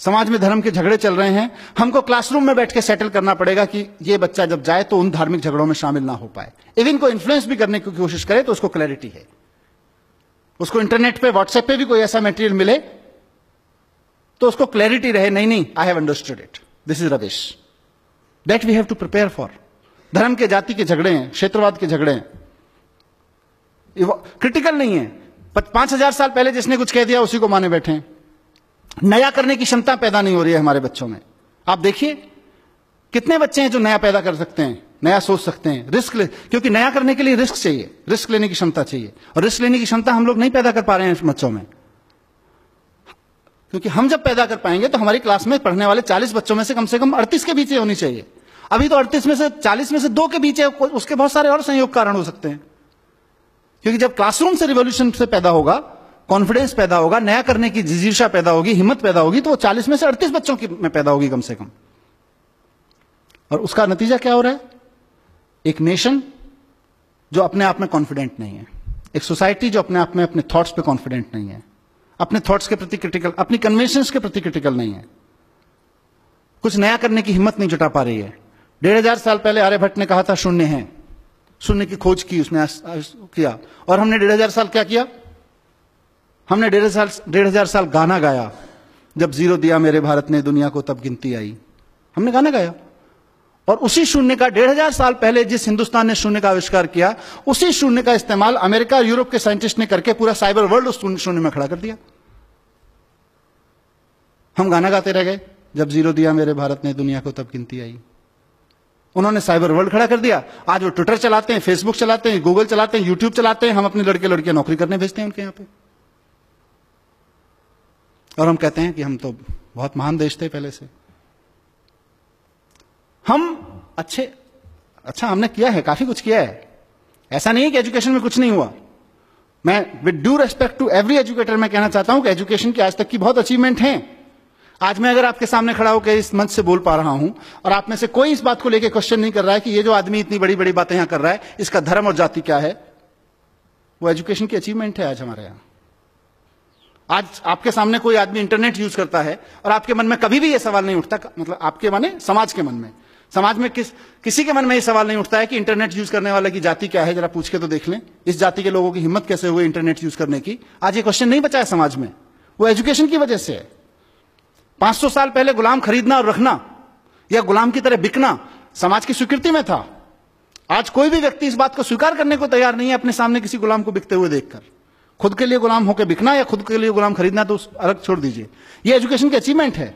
समाज में धर्म के झगड़े चल रहे हैं, हमको क्लासरूम में बैठ के सेटल करना पड़ेगा कि ये बच्चा जब जाए तो उन धार्मिक झगड़ों में शामिल ना हो पाए। इवन को इन्फ्लुएंस भी करने की कोशिश करे तो उसको क्लैरिटी है, उसको इंटरनेट पे व्हाट्सएप पे भी कोई ऐसा मटेरियल मिले तो उसको क्लैरिटी रहे, नहीं I have understood it, this is rubbish, that we have to prepare for. धर्म के जाति के झगड़े हैं, क्षेत्रवाद के झगड़े हैं, क्रिटिकल नहीं है। 5000 साल पहले जिसने कुछ कह दिया उसी को माने बैठे हैं। नया करने की क्षमता पैदा नहीं हो रही है हमारे बच्चों में। आप देखिए कितने बच्चे हैं जो नया पैदा कर सकते हैं, नया सोच सकते हैं, क्योंकि नया करने के लिए रिस्क चाहिए, रिस्क लेने की क्षमता चाहिए, और रिस्क लेने की क्षमता हम लोग नहीं पैदा कर पा रहे हैं बच्चों में। क्योंकि हम जब पैदा कर पाएंगे तो हमारी क्लास में पढ़ने वाले 40 बच्चों में से कम 38 के बीच होनी चाहिए। अभी तो 38 में से 40 में से 2 के बीच है, उसके बहुत सारे और संयोग कारण हो सकते हैं। क्योंकि जब क्लासरूम से रिवॉल्यूशन से पैदा होगा, कॉन्फिडेंस पैदा होगा, नया करने की जिज्ञासा पैदा होगी, हिम्मत पैदा होगी, तो वो 40 में से 38 बच्चों की में पैदा होगी कम से कम। और उसका नतीजा क्या हो रहा है? एक नेशन जो अपने आप में कॉन्फिडेंट नहीं है, एक सोसाइटी जो अपने आप में अपने थॉट्स पे कॉन्फिडेंट नहीं है, अपने थॉट्स के प्रति क्रिटिकल, अपनी कन्वेंशंस के प्रति क्रिटिकल नहीं है, कुछ नया करने की हिम्मत नहीं जुटा पा रही है। 1500 साल पहले आर्यभट्ट ने कहा था शून्य है, शून्य की खोज की उसने किया, और हमने 1500 साल क्या किया? हमने 1500 साल गाना गाया, जब जीरो दिया मेरे भारत ने दुनिया को तब गिनती आई। हमने गाना गाया, और उसी शून्य का 1500 साल पहले जिस हिंदुस्तान ने शून्य का आविष्कार किया, उसी शून्य का इस्तेमाल अमेरिका और यूरोप के साइंटिस्ट ने करके पूरा साइबर वर्ल्ड उस शून्य में खड़ा कर दिया। हम गाना गाते रह गए, जब जीरो दिया मेरे भारत ने दुनिया को तब गिनती आई। उन्होंने साइबर वर्ल्ड खड़ा कर दिया। आज वो ट्विटर चलाते हैं, फेसबुक चलाते हैं, गूगल चलाते हैं, यूट्यूब चलाते हैं, हम अपने लड़के लड़कियां नौकरी करने भेजते हैं उनके यहां पे, और हम कहते हैं कि हम तो बहुत महान देश थे पहले से। हम अच्छा हमने किया है, काफी कुछ किया है, ऐसा नहीं है कि एजुकेशन में कुछ नहीं हुआ। मैं with due respect to every educator मैं कहना चाहता हूं कि एजुकेशन की आज तक की बहुत अचीवमेंट हैं। आज मैं अगर आपके सामने खड़ा होकर इस मंच से बोल पा रहा हूं और आप में से कोई इस बात को लेकर क्वेश्चन नहीं कर रहा है कि ये जो आदमी इतनी बड़ी बड़ी बातें यहां कर रहा है, इसका धर्म और जाति क्या है, वो एजुकेशन की अचीवमेंट है आज हमारे यहां। आज आपके सामने कोई आदमी इंटरनेट यूज करता है और आपके मन में कभी भी यह सवाल नहीं उठता, मतलब आपके माने समाज के मन में, समाज में किसी के मन में यह सवाल नहीं उठता है कि इंटरनेट यूज करने वाले की जाति क्या है, जरा पूछ के तो देख लें, इस जाति के लोगों की हिम्मत कैसे हुई इंटरनेट यूज करने की। आज ये क्वेश्चन नहीं बचा है समाज में, वो एजुकेशन की वजह से है। 500 साल पहले गुलाम खरीदना और रखना या गुलाम की तरह बिकना समाज की स्वीकृति में था। आज कोई भी व्यक्ति इस बात को स्वीकार करने को तैयार नहीं है अपने सामने किसी गुलाम को बिकते हुए देखकर। खुद के लिए गुलाम होकर बिकना या खुद के लिए गुलाम खरीदना तो अलग छोड़ दीजिए, ये एजुकेशन की अचीवमेंट है।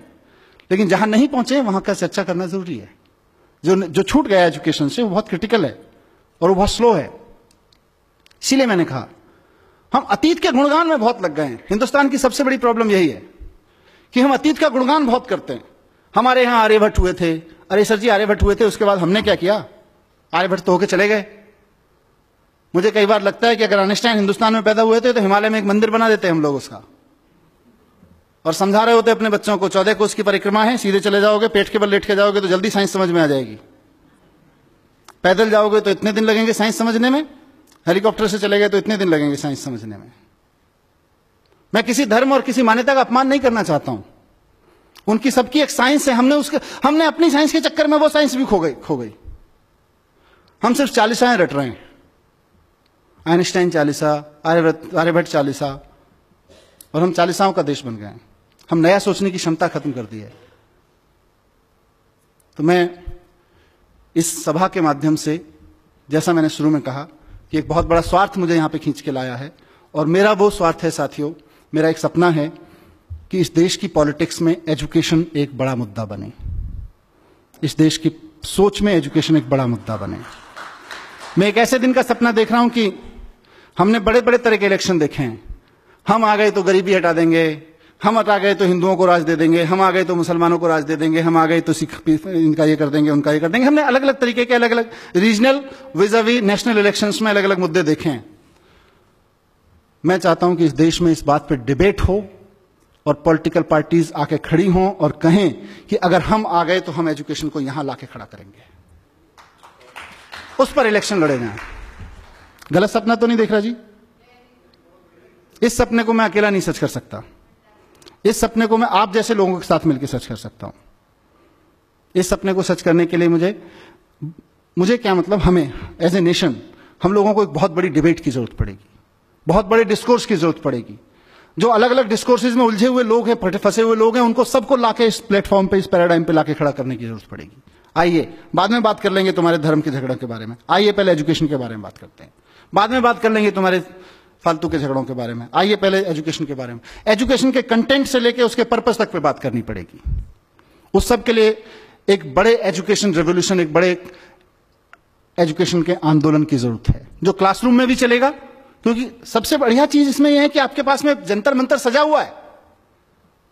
लेकिन जहां नहीं पहुंचे वहां का चर्चा करना जरूरी है। जो छूट गया एजुकेशन से वो बहुत क्रिटिकल है और वो बहुत स्लो है। इसीलिए मैंने कहा हम अतीत के गुणगान में बहुत लग गए हैं। हिंदुस्तान की सबसे बड़ी प्रॉब्लम यही है कि हम अतीत का गुणगान बहुत करते हैं। हमारे यहां आर्यभट्ट हुए थे, अरे सर जी आर्यभट्ट हुए थे, उसके बाद हमने क्या किया? आर्यभट्ट तो होके चले गए। मुझे कई बार लगता है कि अगर आइंस्टाइन हिंदुस्तान में पैदा हुए थे तो हिमालय में एक मंदिर बना देते हम लोग उसका, और समझा रहे होते अपने बच्चों को 14 कोस की परिक्रमा है, सीधे चले जाओगे, पेट के बल लेट के जाओगे तो जल्दी साइंस समझ में आ जाएगी। पैदल जाओगे तो इतने दिन लगेंगे साइंस समझने में, हेलीकॉप्टर से चले गए तो इतने दिन लगेंगे साइंस समझने में। मैं किसी धर्म और किसी मान्यता का अपमान नहीं करना चाहता हूं, उनकी सबकी एक साइंस है। हमने अपनी साइंस के चक्कर में वो साइंस भी खो गई। हम सिर्फ चालीसाएं रट रहे हैं, आइंस्टाइन चालीसा, आर्यभट्ट चालीसा, और हम चालीसाओं का देश बन गए हैं। हम नया सोचने की क्षमता खत्म कर दी है। तो मैं इस सभा के माध्यम से, जैसा मैंने शुरू में कहा कि एक बहुत बड़ा स्वार्थ मुझे यहां पे खींच के लाया है, और मेरा वो स्वार्थ है साथियों, मेरा एक सपना है कि इस देश की पॉलिटिक्स में एजुकेशन एक बड़ा मुद्दा बने, इस देश की सोच में एजुकेशन एक बड़ा मुद्दा बने। मैं एक ऐसे दिन का सपना देख रहा हूं कि हमने बड़े बड़े तरह के इलेक्शन देखे हैं। हम आ गए तो गरीबी हटा देंगे, हम हटा गए तो हिंदुओं को राज दे देंगे, हम आ गए तो मुसलमानों को राज दे देंगे, हम आ गए तो सिख इनका ये कर देंगे, उनका ये कर देंगे। हमने अलग अलग तरीके के अलग अलग रीजनल विज़ावी नेशनल इलेक्शंस में अलग अलग मुद्दे देखे हैं। मैं चाहता हूं कि इस देश में इस बात पर डिबेट हो और पॉलिटिकल पार्टीज आके खड़ी हों और कहें कि अगर हम आ गए तो हम एजुकेशन को यहां लाके खड़ा करेंगे, उस पर इलेक्शन लड़े जाएं। गलत सपना तो नहीं देख रहा जी? इस सपने को मैं अकेला नहीं सच कर सकता। इस सपने को मैं आप जैसे लोगों के साथ मिलकर सच कर सकता हूं। इस सपने को सच करने के लिए मुझे क्या मतलब, हमें एज ए नेशन हम लोगों को एक बहुत बड़ी डिबेट की जरूरत पड़ेगी, बहुत बड़े डिस्कोर्स की जरूरत पड़ेगी। जो अलग अलग डिस्कोर्सेज में उलझे हुए लोग हैं, फंसे हुए लोग हैं, उनको सबको लाके इस प्लेटफॉर्म पे, इस पैराडाइम पे लाके खड़ा करने की जरूरत पड़ेगी। आइए बाद में बात कर लेंगे तुम्हारे धर्म के झगड़ों के बारे में। आइए पहले एजुकेशन के बारे में बात करते हैं, बाद में बात कर लेंगे तुम्हारे फालतू के झगड़ों के बारे में। आइए पहले एजुकेशन के बारे में, एजुकेशन के कंटेंट से लेके उसके पर्पस तक पे बात करनी पड़ेगी। उस सब के लिए एक बड़े एजुकेशन रेवोल्यूशन, एक बड़े एजुकेशन के आंदोलन की जरूरत है, जो क्लासरूम में भी चलेगा। क्योंकि सबसे बढ़िया चीज इसमें यह है कि आपके पास में जंतर मंतर सजा हुआ है।